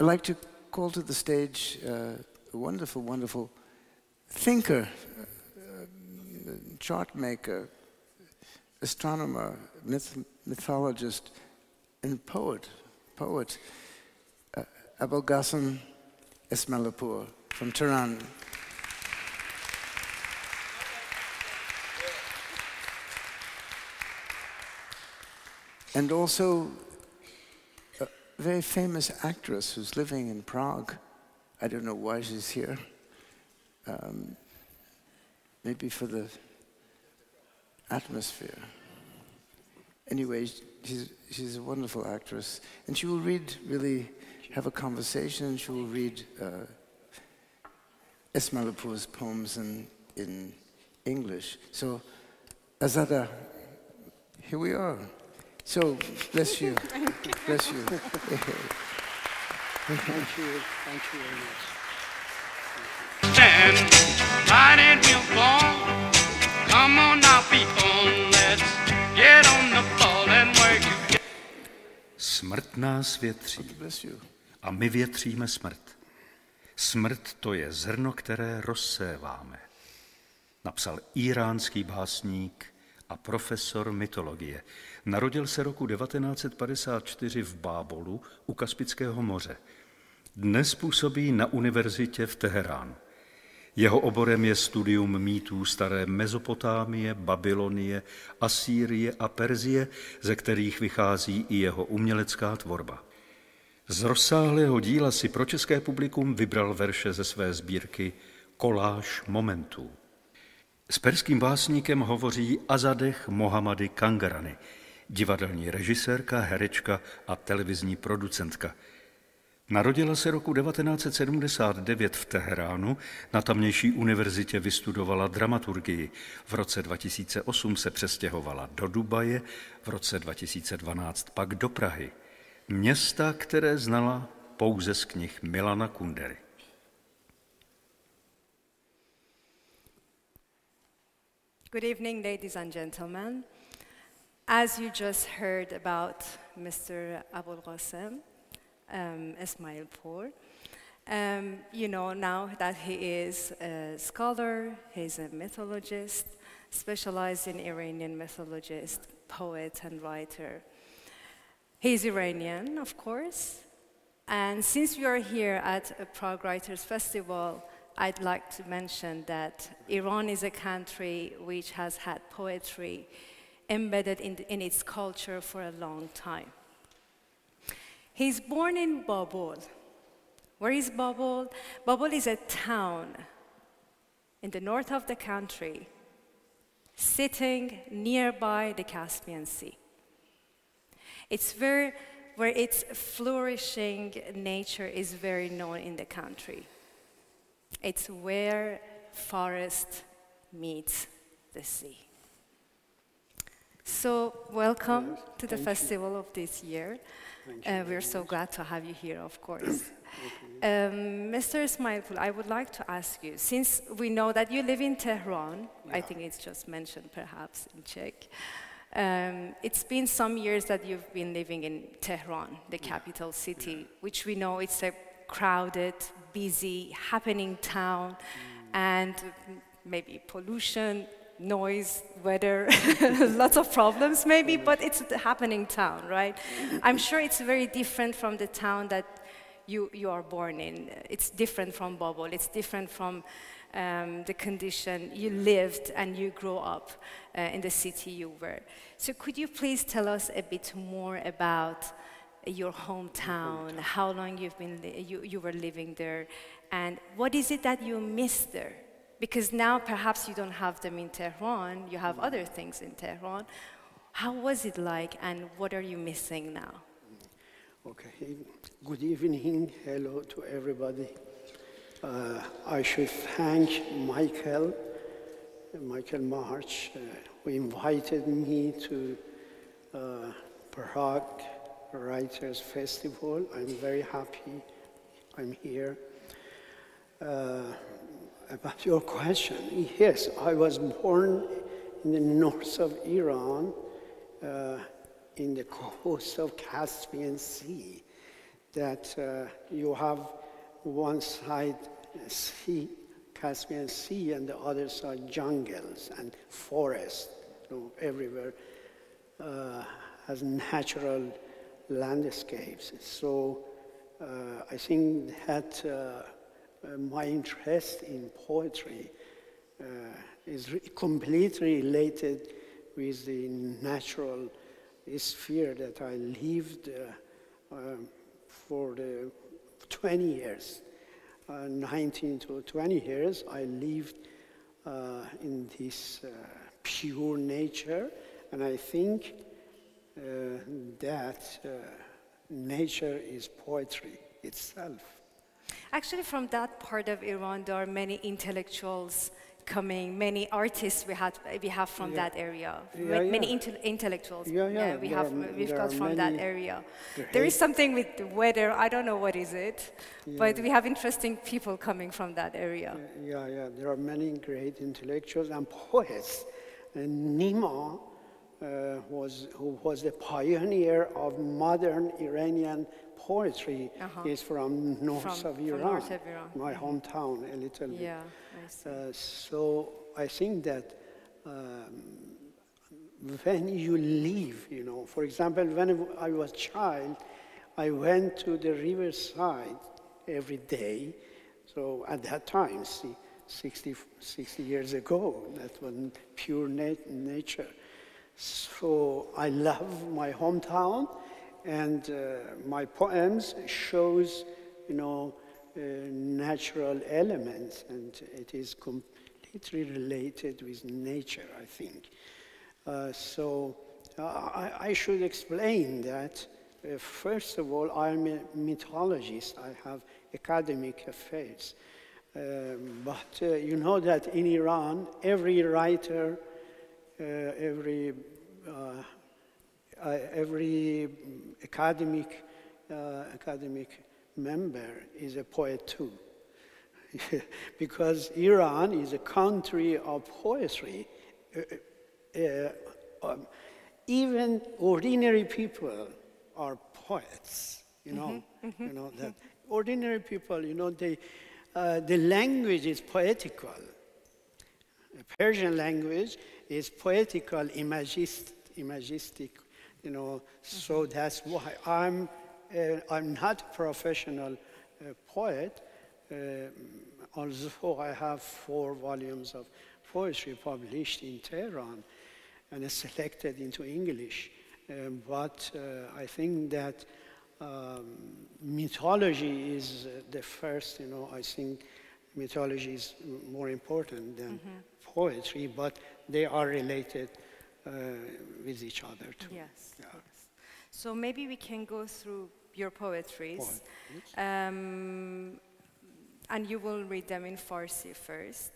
I'd like to call to the stage a wonderful, wonderful thinker, chart maker, astronomer, mythologist, and poet, Abolghasem Esmailpour from Tehran. And also a very famous actress who's living in Prague. I don't know why she's here. Maybe for the atmosphere. Anyway, she's a wonderful actress. And she will have a conversation. She will read Esmailpour's poems in English. So, Azadeh, here we are. So, bless you. Bless you. Thank you very much. Stand, right and we'll fall. Come on now, people, let's get on the ball and work together. Smrt nás větří. A my větříme smrt. Smrt to je zrno, které rozséváme. Napsal íránský básník a profesor mytologie. Narodil se roku 1954 v Bábolu u Kaspického moře. Dnes působí na univerzitě v Teheránu. Jeho oborem je studium mýtů staré Mezopotámie, Babylonie, Asýrie a Perzie, ze kterých vychází i jeho umělecká tvorba. Z rozsáhlého díla si pro české publikum vybral verše ze své sbírky Koláž momentů. S perským básníkem hovoří Azadeh Mohammadi Kangarani, divadelní režisérka, herečka a televizní producentka. Narodila se roku 1979 v Teheránu, na tamnější univerzitě vystudovala dramaturgii. V roce 2008 se přestěhovala do Dubaje, v roce 2012 pak do Prahy. Města, které znala pouze z knih Milana Kundery. Good evening, ladies and gentlemen. As you just heard about Mr. Abolghasem Esmailpour, you know now that he is a scholar, he's a mythologist, specialized in Iranian mythologist, poet and writer. He's Iranian, of course, and since we are here at a Prague Writers Festival, I'd like to mention that Iran is a country which has had poetry embedded in its culture for a long time. He's born in Babol. Where is Babol? Babol is a town in the north of the country, sitting nearby the Caspian Sea. It's where its flourishing nature is very known in the country. It's where forest meets the sea. So welcome to the festival of this year. We're so glad to have you here, of course. Mr. Esmailpour, I would like to ask you, since we know that you live in Tehran, I think it's just mentioned perhaps in Czech, it's been some years that you've been living in Tehran, the capital city, which we know it's a crowded, busy, happening town, and maybe pollution, noise, weather, lots of problems maybe, but it's a happening town, right? I'm sure it's very different from the town that you are born in. It's different from Babol, it's different from the condition you lived and you grew up in the city you were. So could you please tell us a bit more about your hometown, how long you were living there, and what is it that you miss there? Because now perhaps you don't have them in Tehran, you have other things in Tehran. How was it like, and what are you missing now? Okay, good evening, hello to everybody. I should thank Michael March, who invited me to Prague Writers Festival. I'm very happy I'm here. About your question, yes, I was born in the north of Iran, in the coast of Caspian Sea. that you have one side sea, Caspian Sea, and the other side jungles and forests, everywhere has natural landscapes. So I think that my interest in poetry is completely related with the natural sphere that I lived for the 20 years. 19 to 20 years, I lived in this pure nature, and I think that nature is poetry itself. Actually, from that part of Iran, there are many intellectuals coming, many artists we have from that area, many intellectuals we've got from that area. There is something with the weather, I don't know what is it, but we have interesting people coming from that area. There are many great intellectuals and poets. And Nima, who was the pioneer of modern Iranian poetry, is from north of Iran, my hometown a little bit. Yeah, I see. So I think that when you live, for example, when I was a child, I went to the riverside every day. So at that time, 60 years ago, that was pure nature. So I love my hometown, and my poems shows, natural elements, and it is completely related with nature, I think. So I should explain that, first of all, I'm a mythologist. I have academic affairs. But you know that in Iran, every writer, every academic member is a poet too. Because Iran is a country of poetry. Even ordinary people are poets, you know that. Ordinary people, the language is poetical. The Persian language is poetical, imagistic, so that's why I'm not a professional poet, although I have 4 volumes of poetry published in Tehran and selected into English. But I think that mythology is the first, I think mythology is more important than poetry, but they are related with each other too. Yes, yes. So maybe we can go through your poetries, and you will read them in Farsi first.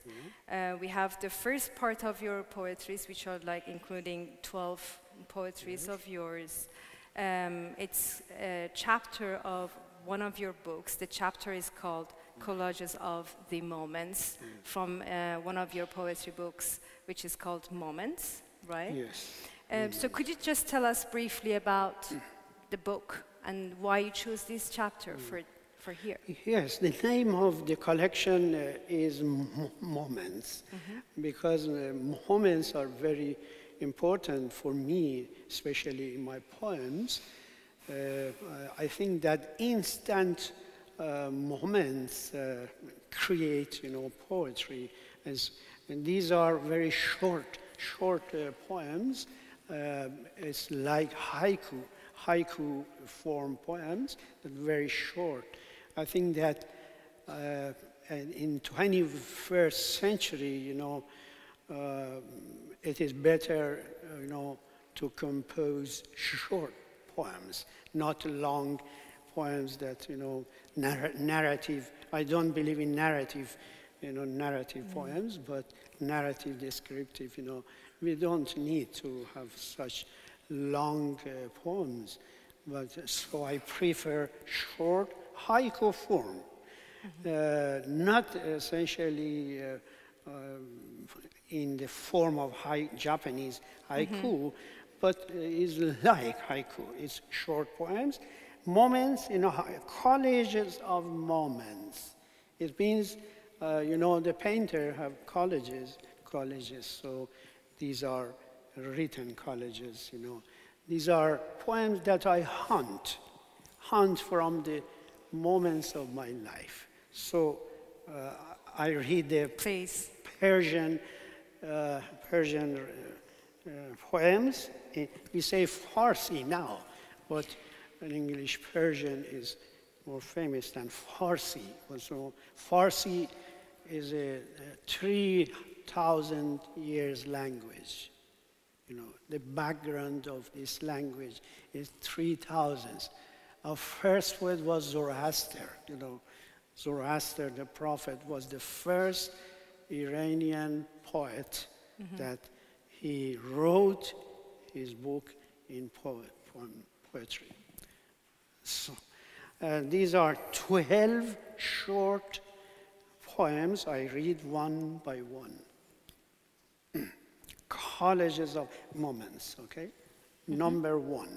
We have the first part of your poetries, which are like including 12 poetries of yours. It's a chapter of one of your books. The chapter is called Collages of the Moments, from one of your poetry books, which is called Moments, right? Yes. So could you just tell us briefly about the book and why you chose this chapter for here? Yes, the name of the collection is Moments, because moments are very important for me, especially in my poems. I think that instant moments create, poetry, and these are very short poems. It's like haiku form poems, but very short. I think that in 21st century, it is better, to compose short poems, not long poems that, narrative. I don't believe in narrative, narrative poems, but narrative descriptive, we don't need to have such long poems. But so I prefer short haiku form, not essentially in the form of Japanese haiku, but is like haiku. It's short poems, Moments, colleges of moments. It means, the painter have colleges, so these are written colleges, These are poems that I hunt from the moments of my life. So I read the Persian poems. We say Farsi now, but in English, Persian is more famous than Farsi. So Farsi is a 3,000 years language. The background of this language is 3,000. Our first poet was Zoroaster. Zoroaster, the prophet, was the first Iranian poet that he wrote his book in poetry. So, these are 12 short poems. I read one by one. Colleges of moments, okay? Number 1.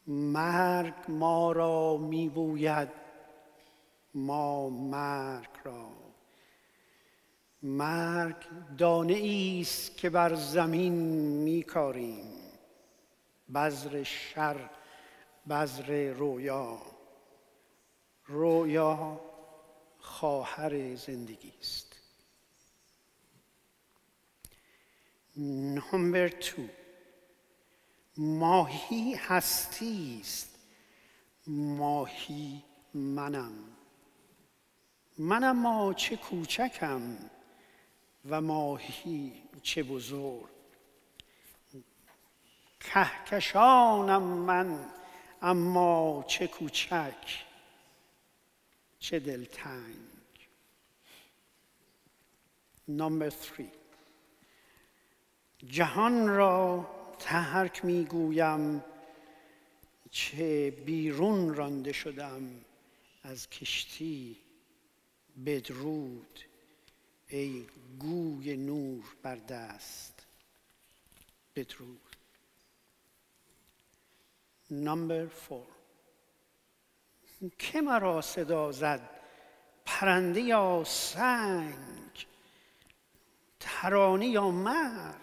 مرگ ما را می‌بوید ما مرگ را مرگ دانه است که بر زمین می‌کاریم بذر شر بذر رویا رویا خواهر زندگی است. Number 2. ماهی هستی است ماهی من اما چه کوچکم و ماهی چه بزرگ کهکشانم من اما چه کوچک چه دلتنگ. Number 3. جهان را ترک میگویم چه بیرون رانده شدم از کشتی بدرود ای گوی نور بر دست بدرود. Number 4. که مرا صدا زد پرنده یا سنگ ترانه یا مرگ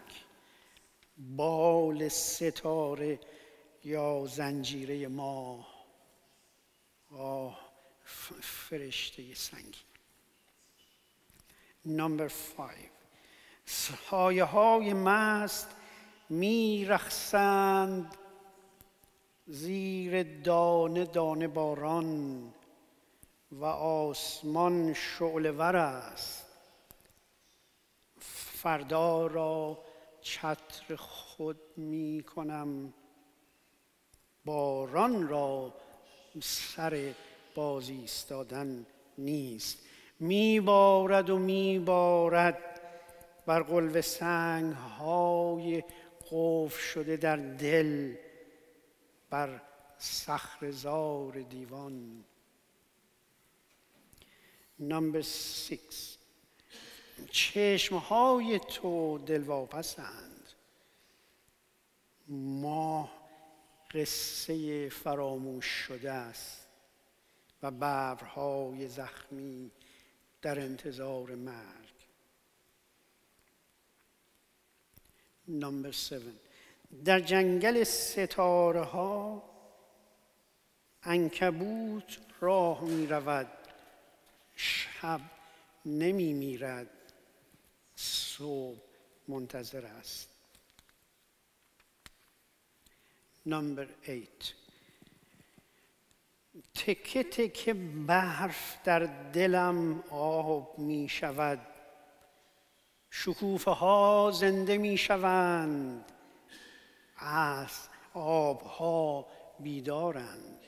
بال ستاره یا زنجیره ماه فرشته سنگی. Number 5. سایه های مست می رقصند زیر دانه دانه باران و آسمان شعله ور است فردا را چتر خود می کنم باران را سر باز ایستادن نیست می بارد و می بارد بر قلب سنگ های قفل شده در دل بر صخره‌زار دیوان. Number 6. چشمهای تو دلواپسند ما قصه فراموش شده است و ببرهای زخمی در انتظار مرگ. Number 7. در جنگل ستاره ها عنکبوت راه می رود شب نمی میرد صبح منتظر است. Number 8. تکه تکه برف در دلم آب می شود شکوفه ها زنده می شوند از آبها بیدارند.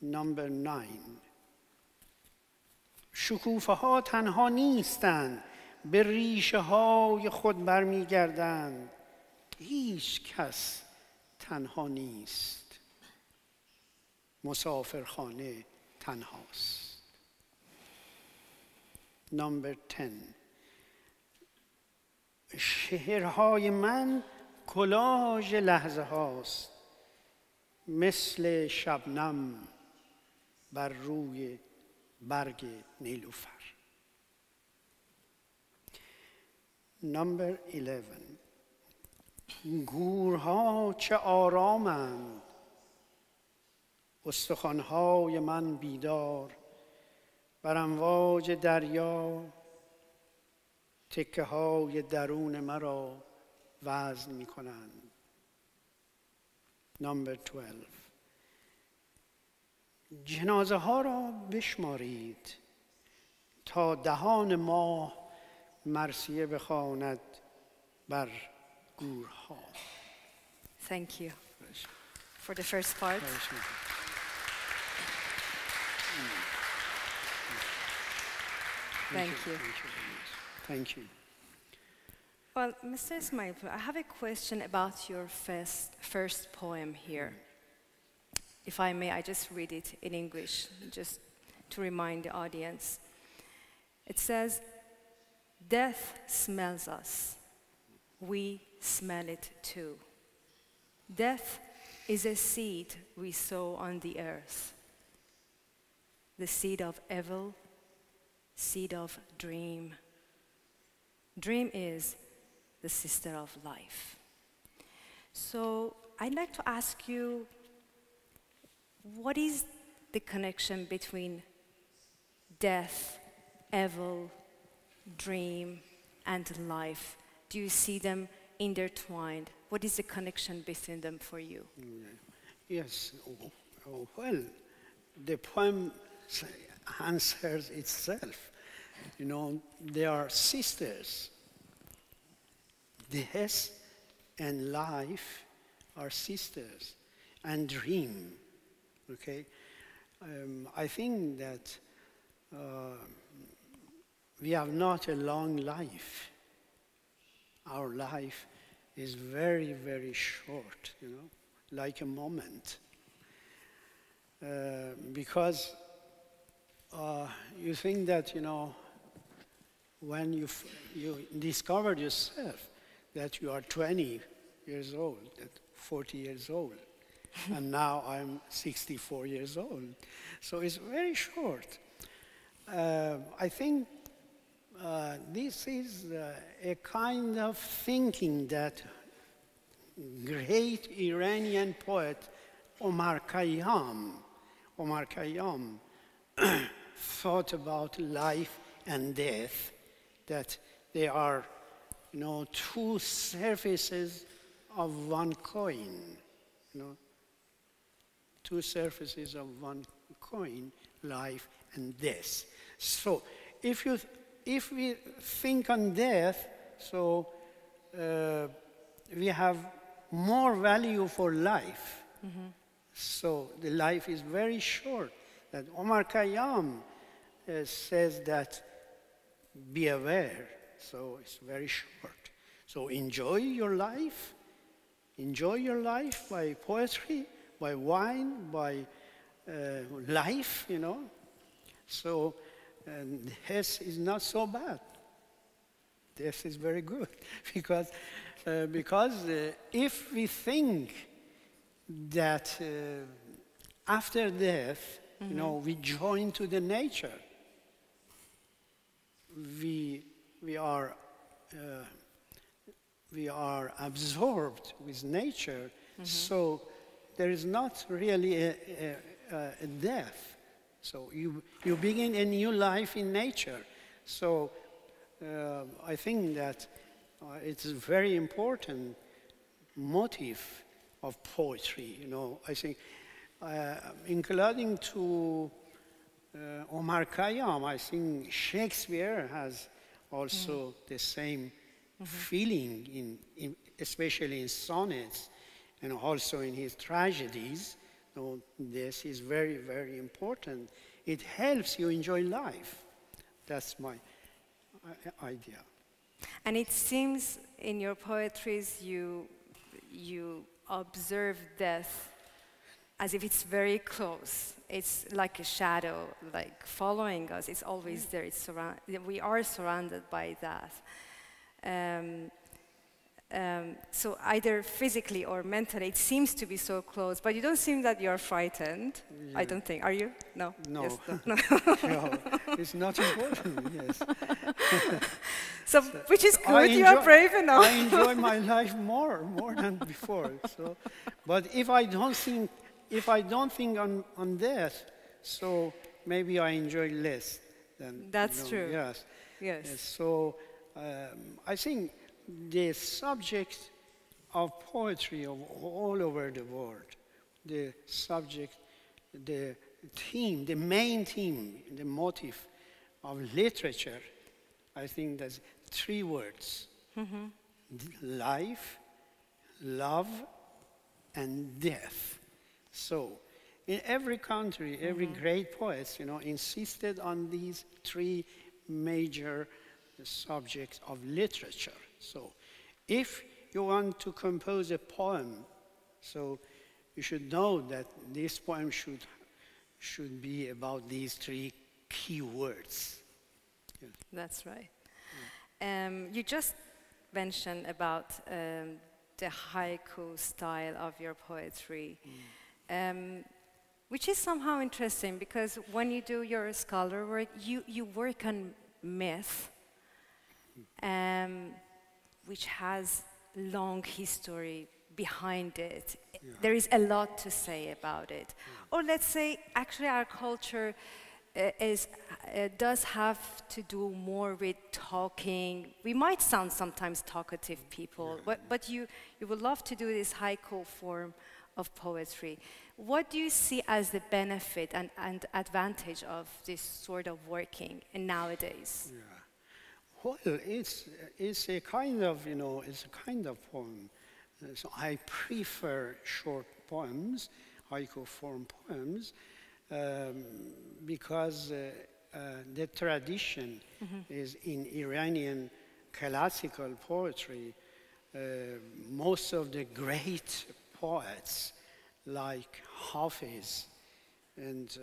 Number 9. شکوفه ها تنها نیستند به ریشه های خود برمیگردند هیچ کس تنها نیست مسافرخانه تنهاست. Number 10. شعرهای من کلاژ لحظه هاست مثل شبنم بر روی برگ نیلوفر. Number 11. گورها چه آرامند، استخوان‌های من بیدار، بر امواج دریا تکه‌های درون مرا وزن می‌کنند. Number 12. جنازه ها را بشمارید تا دهان ماه مرثیه بخواند بر گورها. Thank you for the first part. Thank you. Thank you. Well, Mr. Esmailpour, I have a question about your first poem here. If I may, I just read it in English, just to remind the audience. It says, "Death smells us. We smell it too. Death is a seed we sow on the earth. The seed of evil, seed of dream. Dream is the sister of life." So I'd like to ask you, what is the connection between death, evil, dream, and life? Do you see them intertwined? What is the connection between them for you? Yes, well, the poem answers itself. You know, they are sisters. Death and life are sisters, and dream. Okay, I think that we have not a long life. Our life is very, very short, you know, like a moment. Because you think that, you know, when you discovered yourself that you are 20 years old, that 40 years old, and now I'm 64 years old. So it's very short. I think this is a kind of thinking that great Iranian poet Omar Khayyam thought about life and death, that they are, you know, two surfaces of one coin, you know, two surfaces of one coin, life and death. So if we think on death, so we have more value for life. Mm-hmm. So the life is very short. That Omar Khayyam says that be aware. So it's very short. So enjoy your life. Enjoy your life by poetry, by wine, by life, you know. So death is not so bad. Death is very good because if we think that after death, you know, we join to the nature. We are absorbed with nature, so there is not really a death. So you begin a new life in nature. So I think that it's a very important motive of poetry. You know, I think, including to Omar Khayyam, I think Shakespeare has also the same feeling, especially in sonnets and also in his tragedies. So this is very, very important. It helps you enjoy life. That's my idea. And it seems in your poetries you observe death as if it's very close. It's like a shadow, like following us. It's always there. We are surrounded by that. So either physically or mentally, it seems to be so close, but you don't seem that you're frightened. Yeah. I don't think. Are you? No. No. Yes, no. No. It's not important. Yes. So, which is good. You are brave enough. I enjoy my life more than before. So, but if I don't think on that, so maybe I enjoy less than. That's true. Yes. Yes. So I think the subject of poetry all over the world, the subject, the theme, the main theme, the motive of literature, I think there's 3 words: life, love, and death. So in every country, every great poet, insisted on these 3 major subjects of literature. So if you want to compose a poem, so you should know that this poem should be about these 3 key words. Yes. That's right. You just mentioned about the haiku style of your poetry, which is somehow interesting because when you do your scholar work, you work on myth, which has long history behind it. Yeah. There is a lot to say about it. Yeah. Or let's say, actually our culture does have to do more with talking. We might sound sometimes talkative people, but you would love to do this haiku form of poetry. What do you see as the benefit and advantage of this sort of working nowadays? Yeah. Well, it's a kind of, it's a kind of poem. So I prefer short poems, haiku form poems, because the tradition is in Iranian classical poetry. Most of the great poets like Hafiz and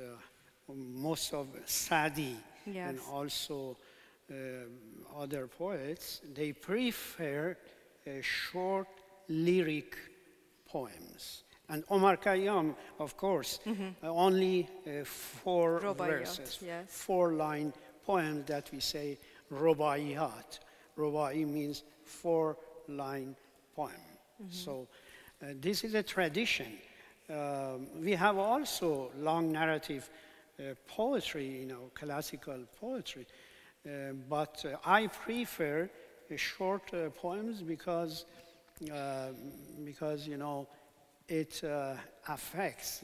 most of Sadi, yes, and also other poets, they prefer short lyric poems. And Omar Khayyam, of course, only 4 verses, yes, 4-line poems that we say robaiyat. Robai means 4-line poem. So this is a tradition. We have also long narrative poetry, classical poetry. But I prefer short poems because it affects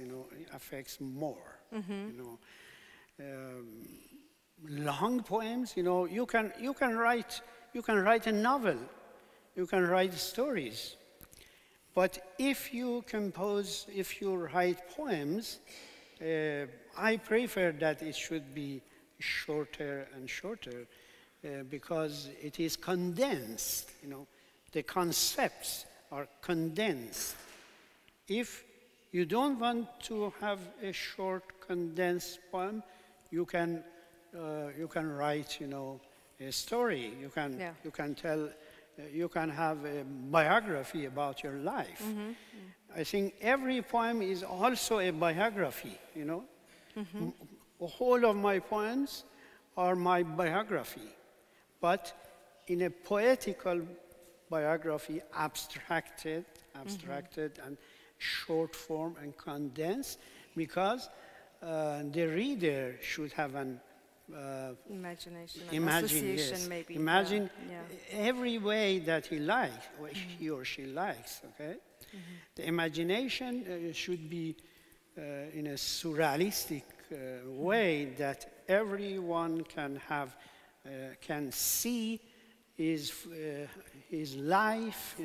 more. Long poems, you can write a novel, you can write stories. But if you write poems, I prefer that it should be shorter and shorter because it is condensed. The concepts are condensed. If you don't want to have a short condensed poem, you can write a story. You can have a biography about your life. I think every poem is also a biography. The whole of my poems are my biography, but in a poetical biography, abstracted and short form and condensed, because the reader should have an imagination, association, yes, maybe. Imagine every way that he likes, or he or she likes. Okay, the imagination should be in a surrealistic way that everyone can see his life.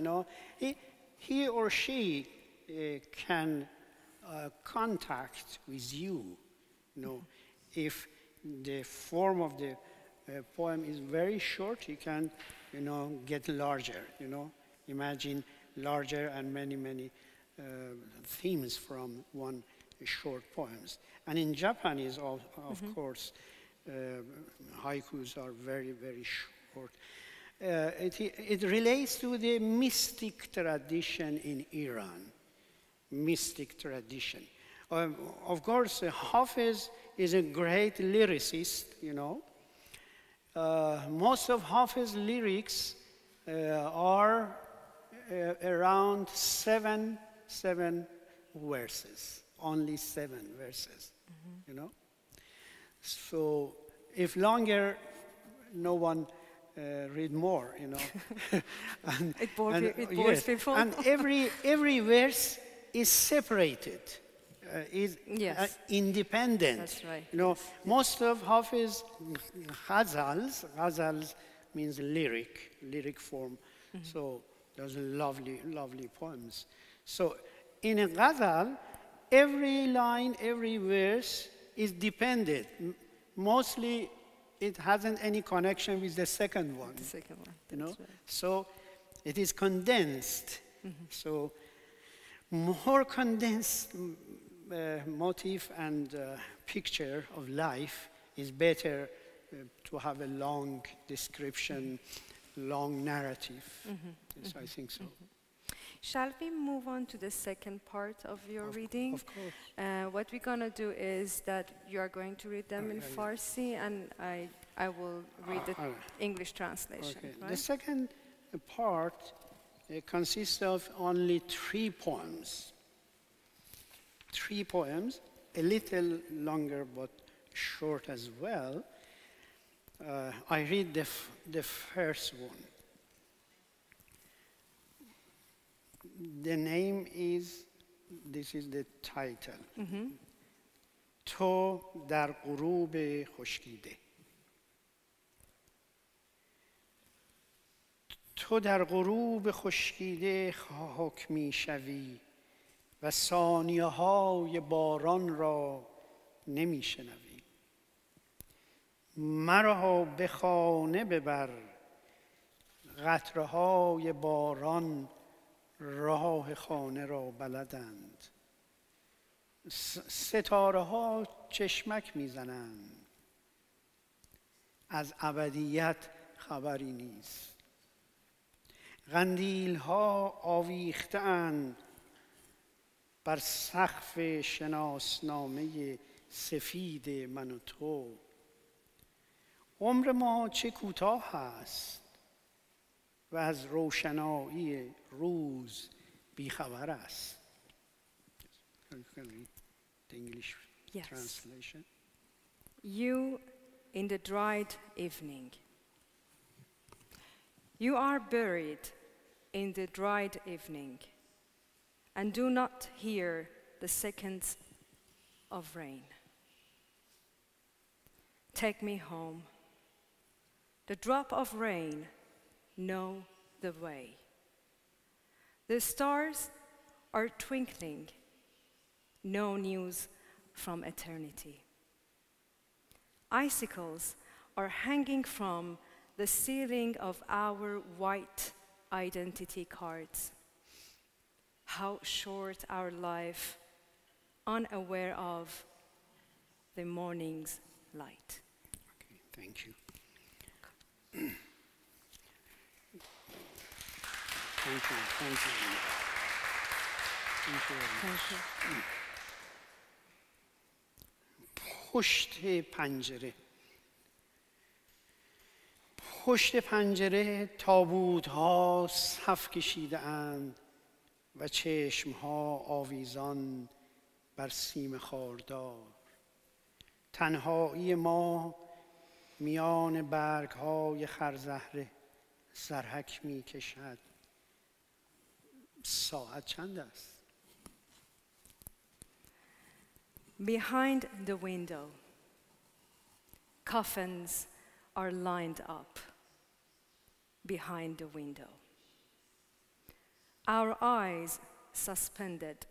He or she can contact with you. If the form of the poem is very short, you can get larger. Imagine larger and many themes from one short poems. And in Japanese, of course, haikus are very short. it relates to the mystic tradition in Iran. Mystic tradition. Of course, Hafiz is a great lyricist, you know. Most of Hafiz's lyrics are around seven verses, only 7 verses, you know. So if longer, no one read more, you know. It bores people. And every verse is separated, is independent. That's right. You know, most of Hafiz ghazals means lyric form. So those are lovely poems. So in a ghazal, every line, every verse is dependent. Mostly, it hasn't any connection with the second one. The second one, you know. right. So it is condensed. So more condensed motif and picture of life is better to have a long description, long narrative. Yes, I think so. Shall we move on to the second part of your reading? Of course. What we're going to do is that you are going to read them in Farsi, and I will read the English translation. Okay. Right? The second part consists of only 3 poems. 3 poems, a little longer but short as well. I read the first one. The name is, this is the title. تو در غروب خشکیده. تو در غروب خشکیده خاک می شوی و ثانیه های باران را نمی شنوی. مرا به خانه ببر، قطره های باران راه خانه را بلدند. ستاره ها چشمک میزنند، از ابدیت خبری نیست. قندیل ها آویخته اند بر سقف شناسنامه سفید من و تو. عمر ما چه کوتاه است و از روشنایی روز بیخبر است. The English translation. You in the dried evening. You are buried in the dried evening and do not hear the seconds of rain. Take me home. The drop of rain know the way. The stars are twinkling, no news from eternity. Icicles are hanging from the ceiling of our white identity cards. How short our life, unaware of the morning's light. Okay, thank you. Thank you. Thank you. Thank you very much. Thank you. پشت پنجره. پشت پنجره تابوت‌ها صف کشیده اند و چشم‌ها آویزان بر سیم خاردار. تنهایی ما میان برگ‌های خرزهره سرحک می‌کشد. ساعت چند است؟ Behind the window, coffins are lined up behind the window. Our eyes suspended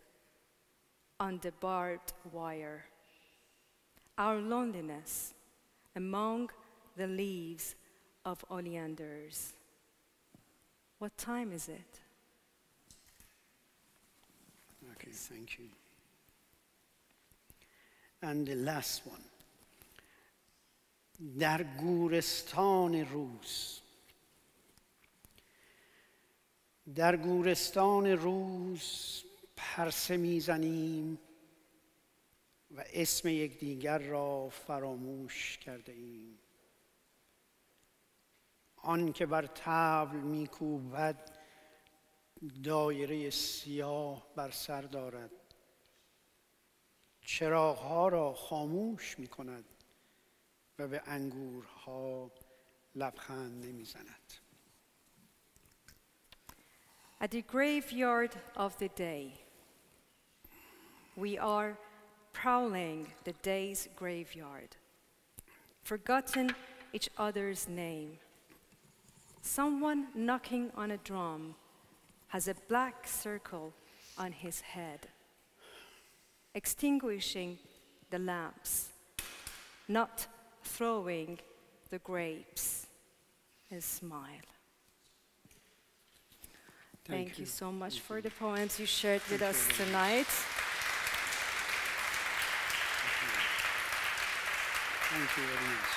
on the barbed wire. Our loneliness among the leaves of oleanders. What time is it? Okay, thank you. And the last one. در گورستان روز. در گورستان روز پرسه میزنیم و اسم یکدیگر را فراموش کرده ایم. آن که بر طبل میکوبد دایره سیاه بر سر دارد، چراغها را خاموش میکند و به انگورها لبخند نمیزند. At the graveyard of the day, we are prowling the day's graveyard, forgotten each other's name. Someone knocking on a drum has a black circle on his head, extinguishing the lamps, not throwing the grapes, a smile. Thank you so much for the poems you shared with us tonight. Thank you very much.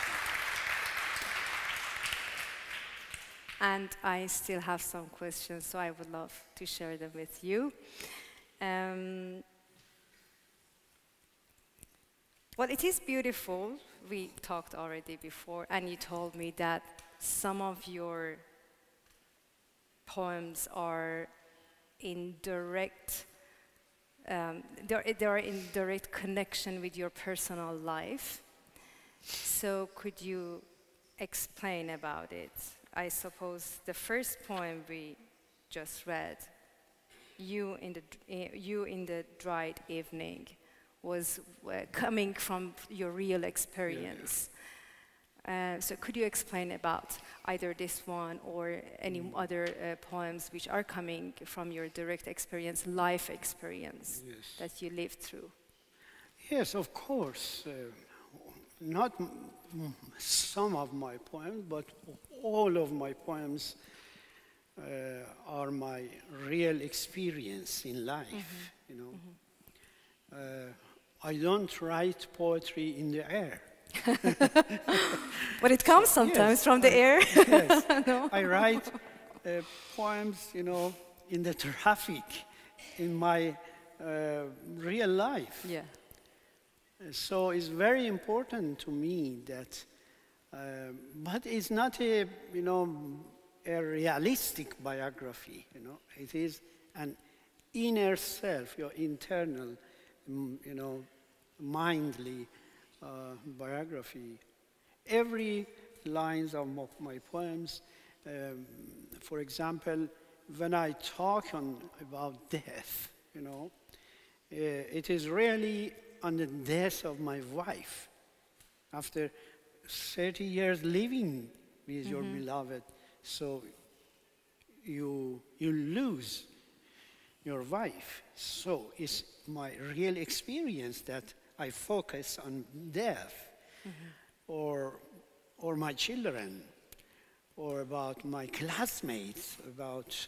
And I still have some questions, so I would love to share them with you. Well, it is beautiful. We talked already before, and you told me that some of your poems are in direct, they are in direct connection with your personal life. So could you explain about it? I suppose the first poem we just read, you in the dried evening, was coming from your real experience. So could you explain about either this one or any other poems which are coming from your direct experience, life experience that you lived through? Yes, of course. Not some of my poems, but all of my poems are my real experience in life. You know, I don't write poetry in the air. But it comes sometimes from the air. Yes. No? I write poems, you know, in the traffic, in my real life. Yeah. So it's very important to me that, but it's not a, you know, a realistic biography, you know. It is an inner self, your internal, you know, mindly biography. Every lines of my poems, for example, when I talk about death, you know, it is really on the death of my wife. After 30 years living with your beloved, so you lose your wife. So it's my real experience that I focus on death, or my children, or about my classmates, about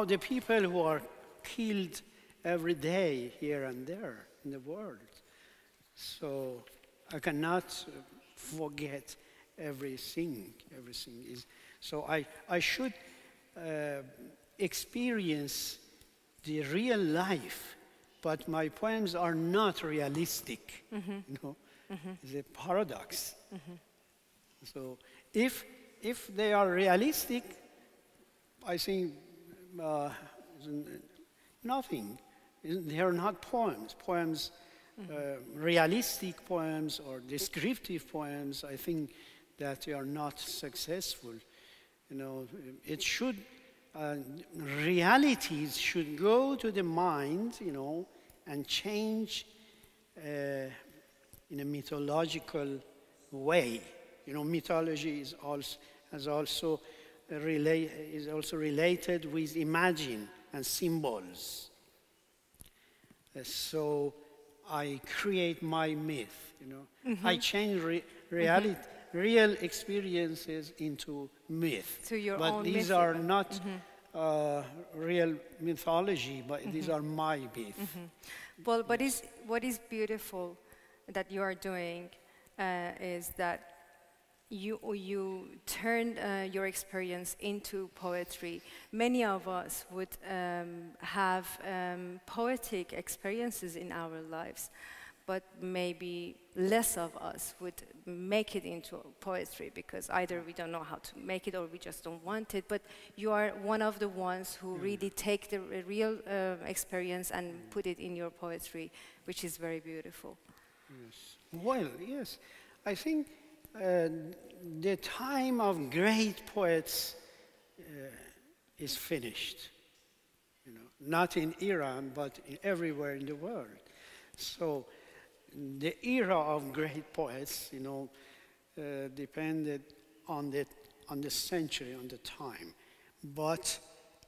the people who are killed every day here and there in the world. So I cannot forget everything. Everything is. So I should experience the real life, but my poems are not realistic. You know, it's a paradox. So if they are realistic, I think nothing. They are not poems. Poems, realistic poems or descriptive poems, I think that they are not successful. You know, it should, realities should go to the mind, you know, and change in a mythological way. You know, mythology is also related with imagine and symbols. So I create my myth, you know. I change real experiences into myth. To your but own these myth. are not real mythology, but these are my myth. Well, what is beautiful that you are doing is that you turned your experience into poetry. Many of us would have poetic experiences in our lives, but maybe less of us would make it into poetry because either we don't know how to make it or we just don't want it. But you are one of the ones who really take the real experience and put it in your poetry, which is very beautiful. Yes. Well, yes. I think the time of great poets is finished. You know, not in Iran, but everywhere in the world. So the era of great poets, you know, depended on the century, on the time. But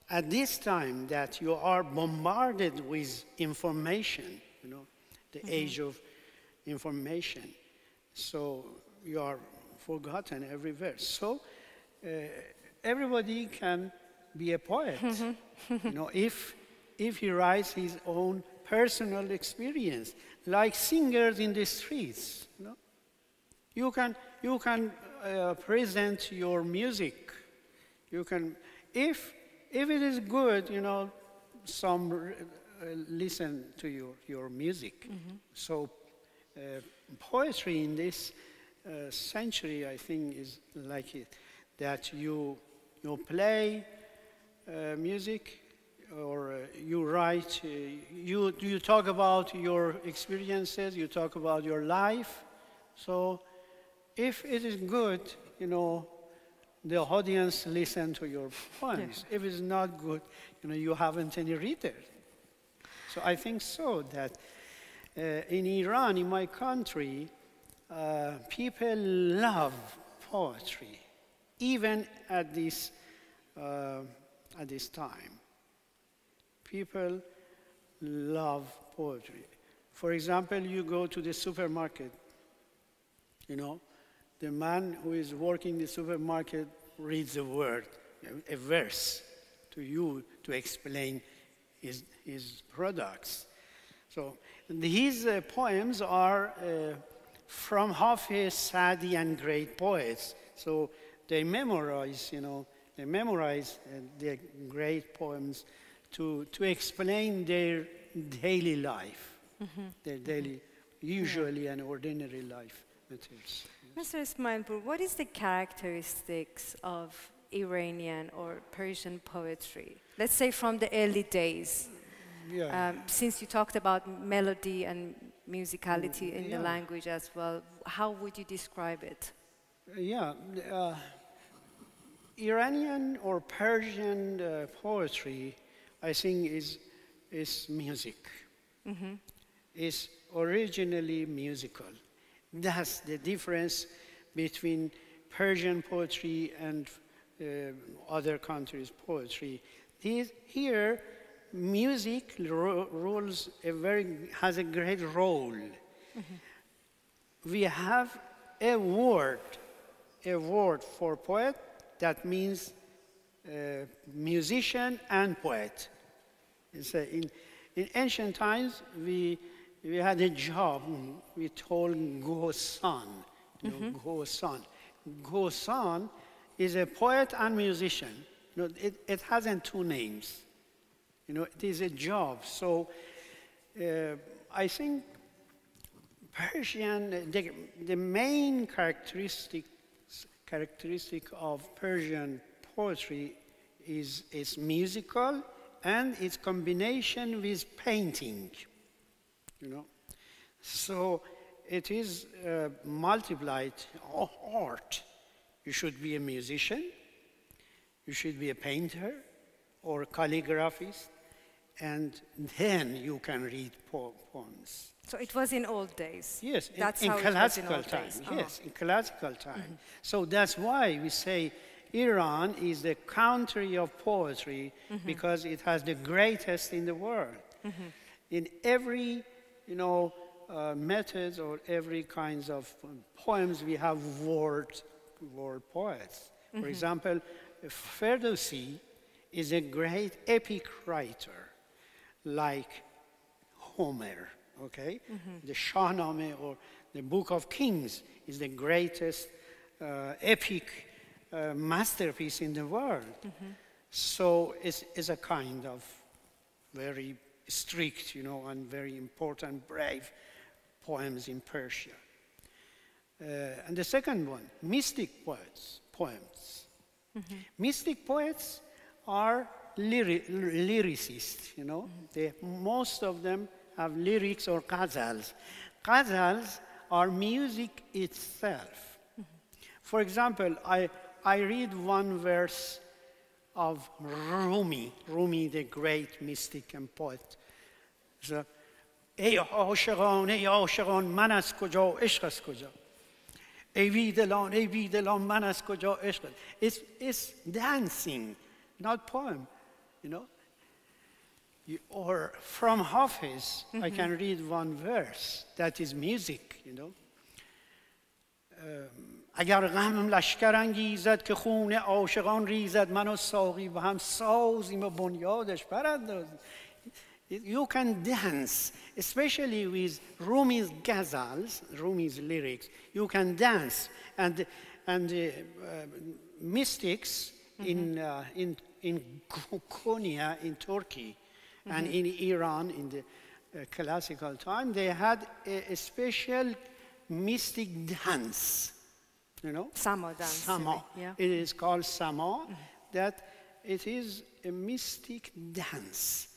at this time that you are bombarded with information, you know, the age of information, so you are forgotten everywhere. So everybody can be a poet, you know, if he writes his own personal experience, like singers in the streets. You know? You can present your music. You can, if it is good, you know, some listen to your music. So poetry in this century, I think, is like it, that you play music, or you write, you talk about your experiences, you talk about your life. So if it is good, you know, the audience listen to your poems. If it's not good, you know, you haven't any reader. So I think so that in Iran, in my country, people love poetry, even at this time. People love poetry. For example, you go to the supermarket, you know, the man who is working in the supermarket reads a word, a verse to you to explain his products. So his poems are from Hafiz, Sadi, and great poets. So they memorize, you know, the great poems to explain their daily life, their daily, usually an ordinary life matters. Mr. Esmailpour, what is the characteristics of Iranian or Persian poetry? Let's say from the early days. Since you talked about melody and musicality in the language as well, how would you describe it? Iranian or Persian poetry, I think, is music. It's originally musical. That's the difference between Persian poetry and other countries' poetry. Here, music has a great role. We have a word for poet that means musician and poet. In ancient times, we had a job. We told Gosan. Gosan. Gosan is a poet and musician. You know, it hasn't two names. You know, it is a job. So I think Persian, the main characteristic of Persian poetry is its musical and its combination with painting. You know, so it is multiplied art. You should be a musician, you should be a painter or a calligraphist, and then you can read poems. So it was in old days? Yes, that's in how classical it was in old time. days. Yes, in classical time. So that's why we say Iran is the country of poetry, because it has the greatest in the world. In every, you know, methods or every kinds of poems, we have word poets. For example, Ferdowsi is a great epic writer, like Homer, okay? The Shahnameh or the Book of Kings is the greatest epic masterpiece in the world. So it's a kind of very strict, and very important, brave poems in Persia. And the second one, mystic poems. Mystic poets are lyricists, most of them have lyrics or ghazals. Ghazals are music itself. For example, I read one verse of Rumi, the great mystic and poet. So, ای عاشقان من از کجا عشق از کجا ای بیدلان من از کجا عشق. It's dancing, not poem, Or from Hafiz, I can read one verse that is music, اگر غم لشکر انگیزد که خون عاشقان ریزد من و ساقی با هم سازیم و بنیادش براندازیم. You can dance, especially with Rumi's ghazals, Rumi's lyrics. You can dance, and mystics in Konya in Turkey and in Iran in the classical time, they had a special mystic dance. Samo dance. Samo. Yeah. It is called Samo. That it is a mystic dance.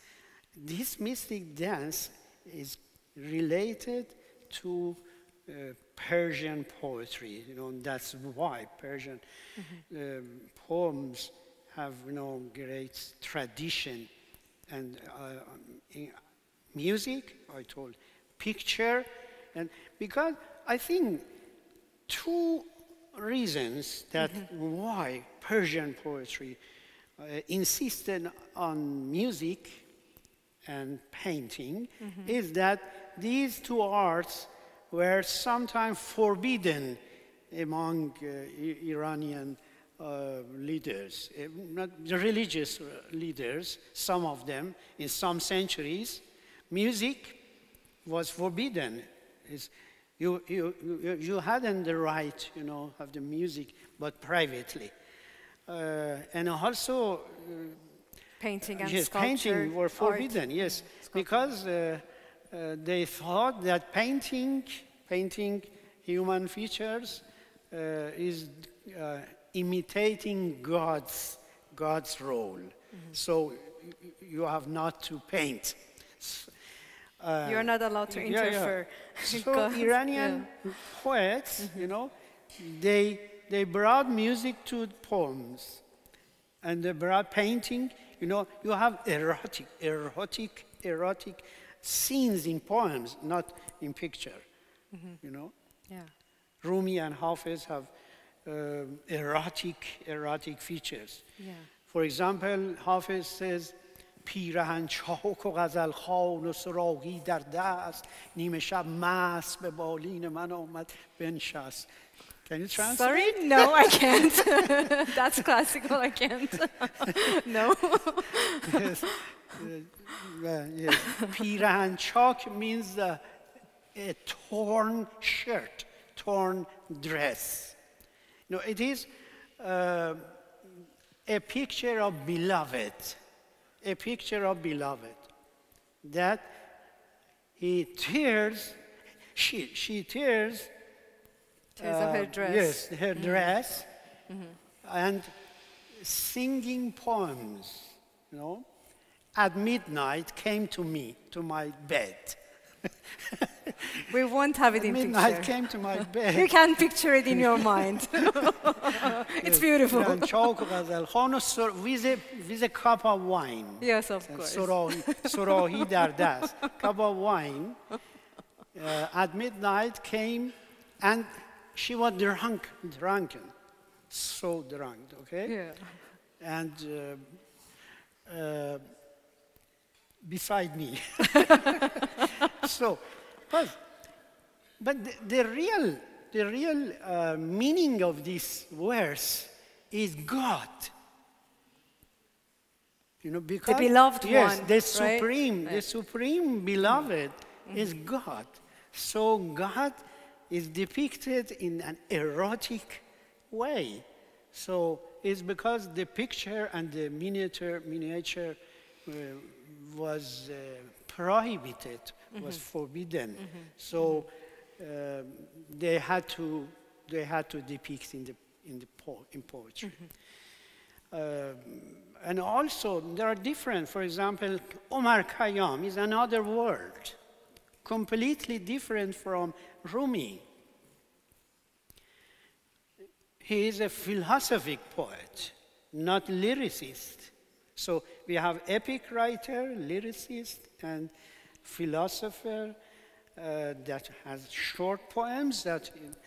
This mystic dance is related to Persian poetry. That's why Persian poems have great tradition. And music, I told, picture, and because I think two reasons that why Persian poetry insisted on music and painting is that these two arts were sometimes forbidden among Iranian leaders, not the religious leaders, some of them, in some centuries. Music was forbidden. You hadn't the right, of the music, but privately. And also, painting and yes, sculpture, painting were forbidden, art. yes, because they thought that painting human features is imitating God's role. So you have not to paint. You're not allowed to interfere. So Iranian poets, they brought music to poems, and they brought painting. You have erotic scenes in poems, not in picture. Yeah. Rumi and Hafiz have erotic features. Yeah. For example, Hafiz says, پیرهن چاک و غزل خوان و صراحی در دست نیمه شب مست به بالین من آمد بنشست. Can you translate? Sorry? No, I can't. That's classical, I can't. No. Yes. Yes. پیرهن چاک means a torn shirt, torn dress. It is a picture of beloved. A picture of beloved, that he tears, she tears of her dress. Yes, her dress, and singing poems, At midnight came to me, to my bed. We won't have it in picture. Midnight came to my bed. You can picture it in your mind. It's beautiful. With a cup of wine. Yes, of course. Sorahi dar dast. Cup of wine. At midnight came, and she was drunken. So drunk, okay? Yeah. And beside me. So, but the real meaning of this verse is God. Because the beloved yes, one, the right? supreme beloved is God. So God is depicted in an erotic way. So it's because the picture and the miniature was prohibited, was forbidden. So they had to depict in poetry. And also there are different. For example, Omar Khayyam is another word, completely different from Rumi. He is a philosophic poet, not lyricist. So we have epic writer, lyricist, and philosopher that has short poems.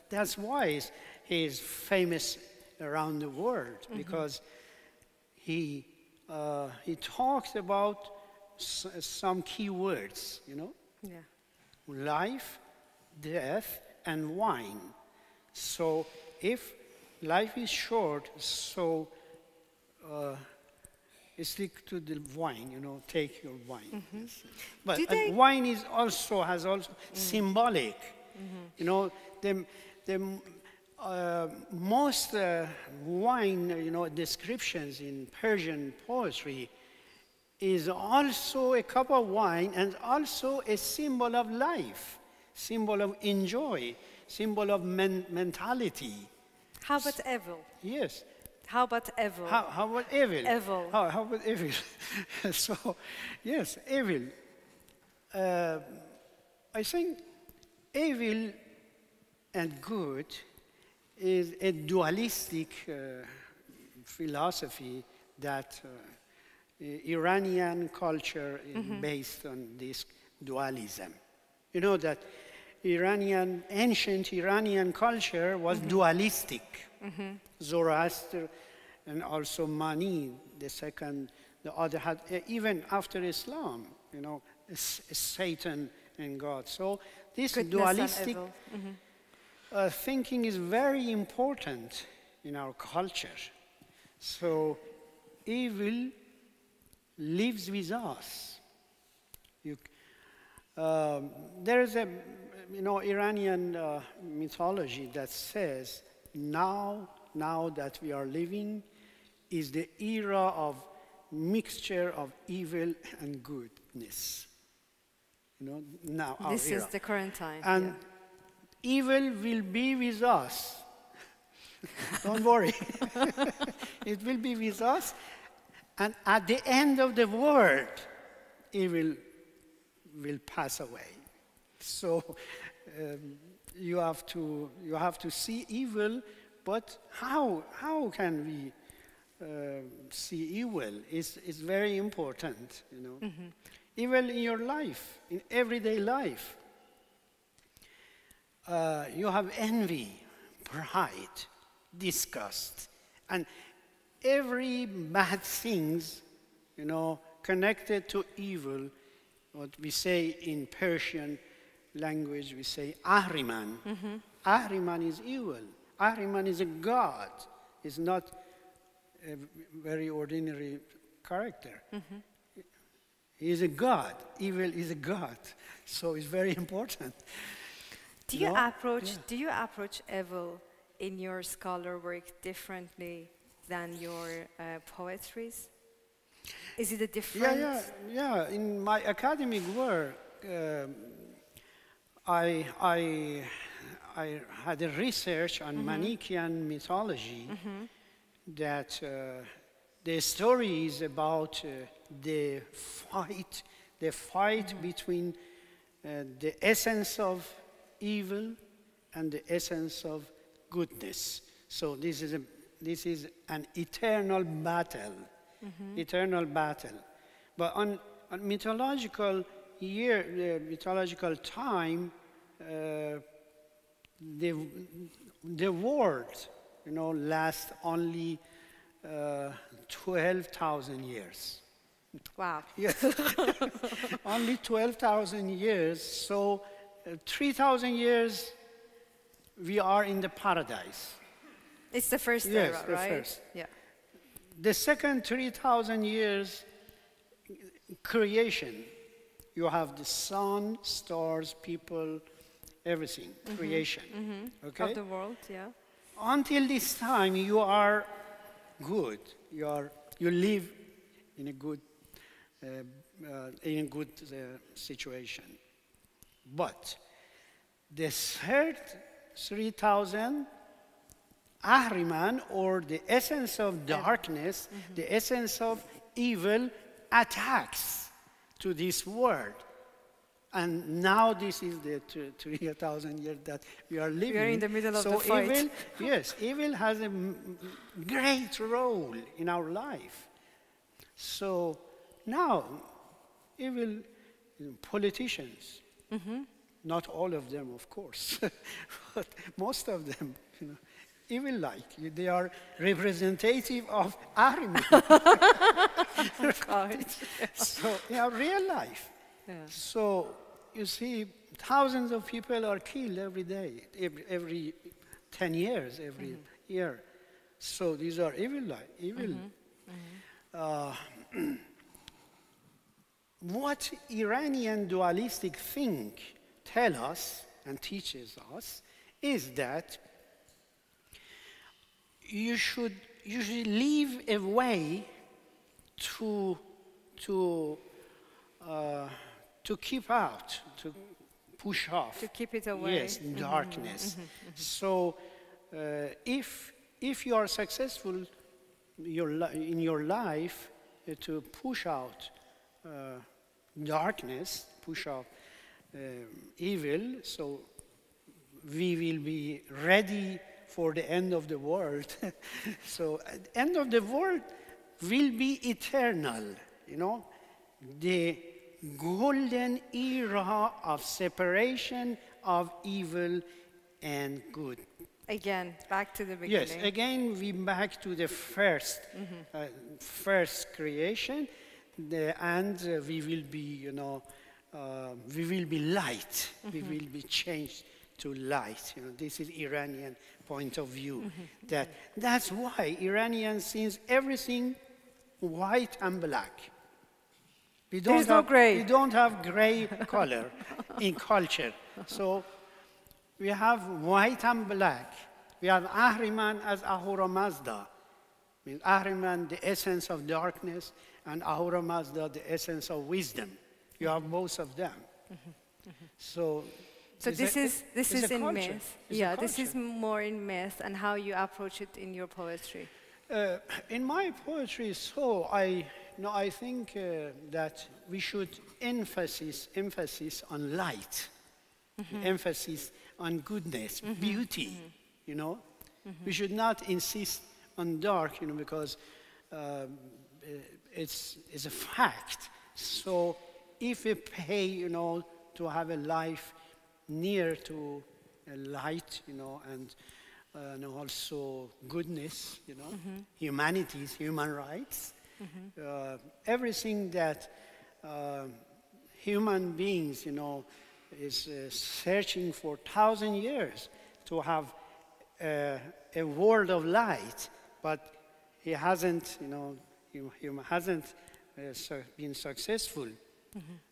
That's why he is famous around the world, because he talks about some key words, you know? Yeah. Life, death, and wine. So if life is short, so stick to the wine, you know, take your wine. Yes. But wine has also symbolic. You know, the most wine, you know, descriptions in Persian poetry is also a cup of wine and also a symbol of life, symbol of enjoy, symbol of mentality. How about evil? Yes. How about evil? How about evil? Evil. How about evil? So, yes, evil. I think evil and good is a dualistic philosophy that Iranian culture is based on this dualism. You know that ancient Iranian culture was dualistic. Zoroaster and also Mani, the other had, even after Islam, you know, Satan and God. So this dualistic thinking is very important in our culture. So evil lives with us. There is a, you know, Iranian mythology that says now that we are living is the era of mixture of evil and goodness. You know, now our This era. is the current time. And evil will be with us. Don't worry. It will be with us. And at the end of the world, evil will pass away. So you have to see evil, but how can we see evil? It's very important, you know. Evil in your life, in everyday life. You have envy, pride, disgust, and every bad things, you know, connected to evil. What we say in Persian language, we say Ahriman. Ahriman is evil. Ahriman is a god. He's not a very ordinary character. He is a god. Evil is a god. So it's very important. Do you approach evil in your scholar work differently than your poetries? Is it a different? Yeah. In my academic work, I had a research on Manichaean mythology that the story is about the fight between the essence of evil and the essence of goodness. So this is an eternal battle, eternal battle. But on mythological mythological time, the world, you know, lasts only 12,000 years. Wow. Yes. Only 12,000 years. So 3,000 years, we are in the paradise. It's the first Yes, era, the right? first. Yeah. The second 3,000 years, creation. You have the sun, stars, people, everything, creation. Okay? Of the world, yeah. until this time, you are good. You live in a good situation. But the third 3,000 Ahriman, or the essence of darkness, the essence of evil, attacks to this world. And now this is the 3,000 years that we are living. We are in the middle of the so fight. evil, yes, evil has a great role in our life. So now, evil politicians, not all of them, of course, but most of them, evil-like. They are representative of Ahriman. So, real life. Yeah. So, you see, thousands of people are killed every day, every 10 years, every year. So these are evil. What Iranian dualistic think tell us and teaches us is that you should live a way to keep out, to push off. To keep it away. Yes, darkness. So if you are successful in your life to push out darkness, push out evil, so we will be ready for the end of the world. So the end of the world will be eternal, the golden era of separation of evil and good. Again, back to the beginning. Yes, again we back to the first creation, and we will be, we will be light. We will be changed to light. This is Iranian point of view. That's why Iranians sees everything white and black. We don't have gray. We don't have gray color in culture. So we have white and black. We have Ahriman as Ahura Mazda. Ahriman, the essence of darkness, and Ahura Mazda, the essence of wisdom. You have both of them. So this is in culture. myth. It's Yeah, a this is culture. more in myth and how you approach it in your poetry. In my poetry, I think that we should emphasis on light, emphasis on goodness, beauty. We should not insist on dark, because it's a fact. So if we pay, to have a life near to a light, and also goodness, humanities, human rights, everything that human beings, is searching for 1,000 years to have a world of light, but he hasn't, he hasn't been successful.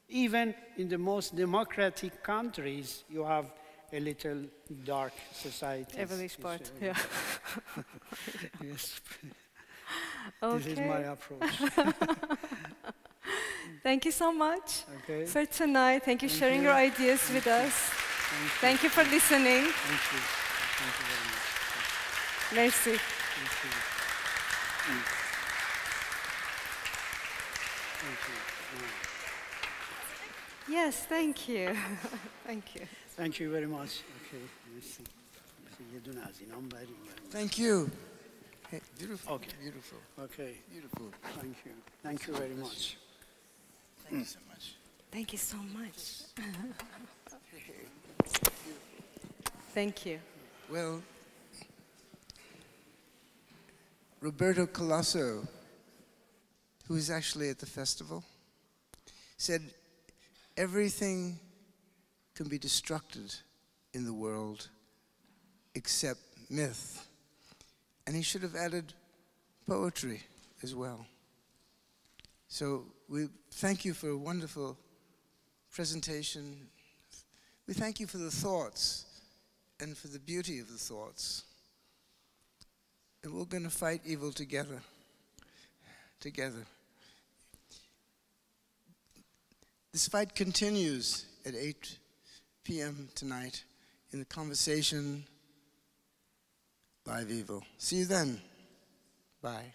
Even in the most democratic countries, you have a little dark society. Evilish part, yeah. Yes. Okay. This is my approach. Thank you so much Okay. for tonight. Thank you for sharing your ideas with us. Thank you for listening. Thank you. Thank you very much. Merci. Thank you. Thank you. Yes, thank you. Thank you. Thank you very much. Okay. Merci. Thank you. Hey, beautiful. Okay. Beautiful. Okay. Beautiful. Thank you. Thank you very much. Thank you so much. Thank you so much. Thank you. Well, Roberto Colasso, who is actually at the festival, said everything can be destructed in the world except myth. And he should have added poetry as well. So we thank you for a wonderful presentation. We thank you for the thoughts and for the beauty of the thoughts. And we're going to fight evil together. Together. This fight continues at 8 p.m. tonight in the conversation Live Evil. See you then. Bye.